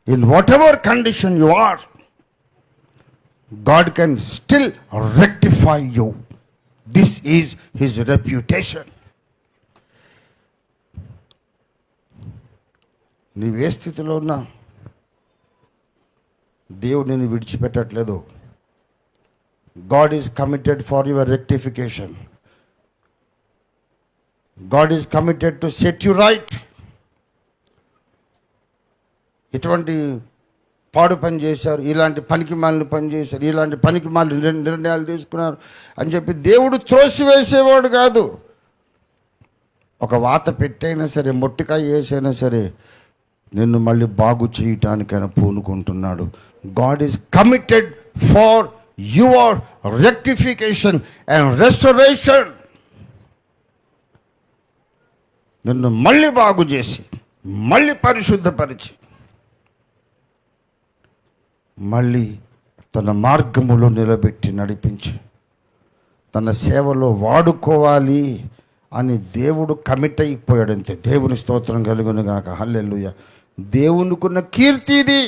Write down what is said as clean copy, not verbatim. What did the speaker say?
In whatever condition you are, God can still rectify you. This is his reputation. నీవు ఏ స్థితిలో ఉన్నా దేవుడు నిన్ను విడిచిపెట్టట్లేదు. God is committed for your rectification. God is committed to set you right. ఇటువంటి పాడు పని చేశారు, ఇలాంటి పనికి మాలిన పని చేశారు, ఇలాంటి పనికి మాలిన నిర్ణయాలు తీసుకున్నారు అని చెప్పి దేవుడు త్రోసివేసేవాడు కాదు. ఒక వాత పెట్టైనా సరే, మొట్టికాయ వేసైనా సరే నిన్ను మళ్ళీ బాగు చేయటానికైనా పూనుకుంటున్నాడు. God is committed for your rectification and restoration. నిన్ను మళ్ళీ బాగు చేసి, మళ్ళీ పరిశుద్ధపరిచి, మళ్ళీ తన మార్గములో నిలబెట్టి నడిపించి తన సేవలో వాడుకోవాలి అని దేవుడు కమిట్ అయిపోయాడంతే. దేవుని స్తోత్రం కలుగును గాక. హల్లెలూయా. దేవునికున్న కీర్తి ఇది.